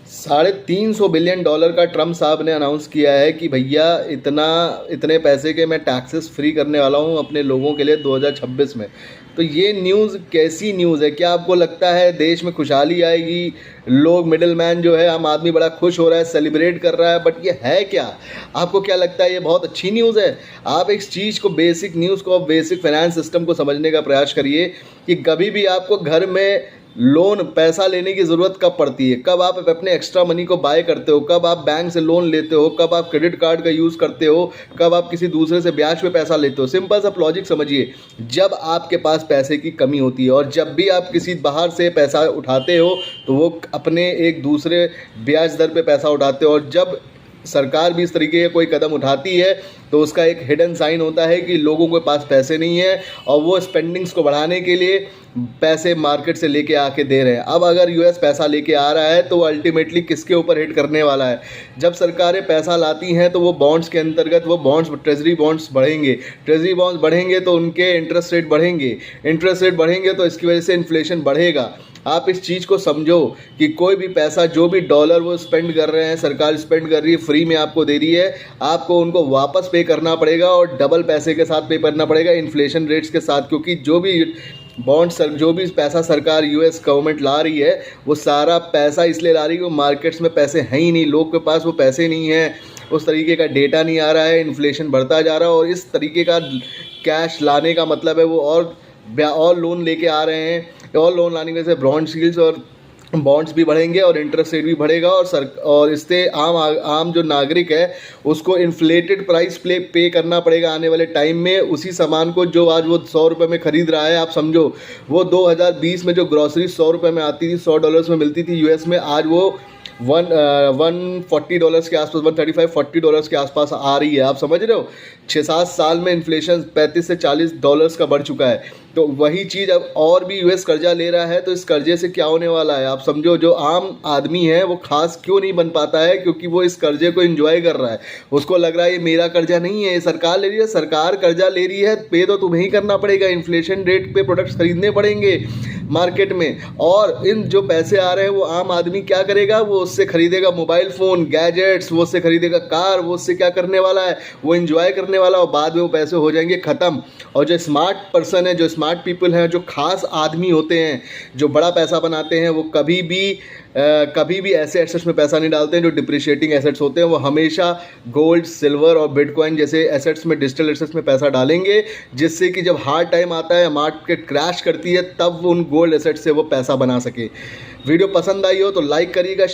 $350 billion का Trump साहब ने अनाउंस किया है कि भैया इतने पैसे के मैं टैक्सेस फ्री करने वाला हूँ अपने लोगों के लिए 2026 में। तो ये न्यूज़ कैसी न्यूज़ है? क्या आपको लगता है देश में खुशहाली आएगी? लोग, मिडिल मैन जो है, आम आदमी बड़ा खुश हो रहा है, सेलिब्रेट कर रहा है, बट ये है क्या? आपको क्या लगता है ये बहुत अच्छी न्यूज़ है? आप इस चीज़ को, बेसिक न्यूज़ को, बेसिक फाइनेंस सिस्टम को समझने का प्रयास करिए कि कभी भी आपको घर में लोन, पैसा लेने की ज़रूरत कब पड़ती है, कब आप अपने एक्स्ट्रा मनी को बाय करते हो, कब आप बैंक से लोन लेते हो, कब आप क्रेडिट कार्ड का यूज़ करते हो, कब आप किसी दूसरे से ब्याज पे पैसा लेते हो। सिंपल सा लॉजिक समझिए, जब आपके पास पैसे की कमी होती है और जब भी आप किसी बाहर से पैसा उठाते हो तो वो अपने एक दूसरे ब्याज दर पे पैसा उठाते हो, और जब सरकार भी इस तरीके का कोई कदम उठाती है तो उसका एक हिडन साइन होता है कि लोगों के पास पैसे नहीं है और वो स्पेंडिंग्स को बढ़ाने के लिए पैसे मार्केट से लेके आके दे रहे हैं। अब अगर यूएस पैसा लेके आ रहा है तो अल्टीमेटली किसके ऊपर हिट करने वाला है? जब सरकारें पैसा लाती हैं तो वो बॉन्ड्स के अंतर्गत, वो बॉन्ड्स, ट्रेजरी बॉन्ड्स बढ़ेंगे, ट्रेजरी बॉन्ड्स बढ़ेंगे तो उनके इंटरेस्ट रेट बढ़ेंगे, इंटरेस्ट रेट बढ़ेंगे तो इसकी वजह से इन्फ्लेशन बढ़ेगा। आप इस चीज़ को समझो कि कोई भी पैसा, जो भी डॉलर वो स्पेंड कर रहे हैं, सरकार स्पेंड कर रही है, फ्री में आपको दे रही है, आपको उनको वापस पे करना पड़ेगा और डबल पैसे के साथ पे करना पड़ेगा, इन्फ्लेशन रेट्स के साथ। क्योंकि जो भी बॉन्ड्स, जो भी पैसा सरकार, यूएस गवर्नमेंट ला रही है, वो सारा पैसा इसलिए ला रही है कि मार्केट्स में पैसे हैं ही नहीं, लोग के पास वो पैसे नहीं हैं, उस तरीके का डेटा नहीं आ रहा है, इन्फ्लेशन बढ़ता जा रहा है। और इस तरीके का कैश लाने का मतलब है वो और लोन लेके आ रहे हैं, और लोन लाने की वजह से बॉन्ड शील्ड्स और बॉन्ड्स भी बढ़ेंगे और इंटरेस्ट रेट भी बढ़ेगा, और इससे आम जो नागरिक है उसको इन्फ्लेटेड प्राइस पे करना पड़ेगा आने वाले टाइम में। उसी सामान को जो आज वो $100 में खरीद रहा है, आप समझो वो 2020 में जो ग्रॉसरी $100 में आती थी, $100 में मिलती थी यूएस में, आज वो $140 के आसपास, $135-40 के आसपास आ रही है। आप समझ रहे हो, 6-7 साल में इन्फ्लेशन $35 से $40 का बढ़ चुका है। तो वही चीज़ अब और भी यूएस कर्जा ले रहा है, तो इस कर्जे से क्या होने वाला है आप समझो। जो आम आदमी है वो खास क्यों नहीं बन पाता है? क्योंकि वो इस कर्जे को एंजॉय कर रहा है, उसको लग रहा है ये मेरा कर्जा नहीं है, ये सरकार ले रही है। सरकार कर्जा ले रही है, पे तो तुम्हें ही करना पड़ेगा, इन्फ्लेशन रेट पे प्रोडक्ट्स खरीदने पड़ेंगे मार्केट में। और इन जो पैसे आ रहे हैं वो आम आदमी क्या करेगा? वो उससे खरीदेगा मोबाइल फ़ोन, गैजेट्स, वो उससे खरीदेगा कार, वो उससे क्या करने वाला है? वो एंजॉय करने वाला, और बाद में वो पैसे हो जाएंगे ख़त्म। और जो स्मार्ट पर्सन है, जो स्मार्ट पीपल हैं, जो खास आदमी होते हैं, जो बड़ा पैसा बनाते हैं, वो कभी भी ऐसे एसेट्स में पैसा नहीं डालते हैं जो डिप्रिशिएटिंग एसेट्स होते हैं। वो हमेशा गोल्ड, सिल्वर और बिटकॉइन जैसे एसेट्स में, डिजिटल एसेट्स में पैसा डालेंगे, जिससे कि जब हार्ड टाइम आता है, मार्केट क्रैश करती है, तब उन गोल्ड एसेट्स से वो पैसा बना सके। वीडियो पसंद आई हो तो लाइक करिएगा।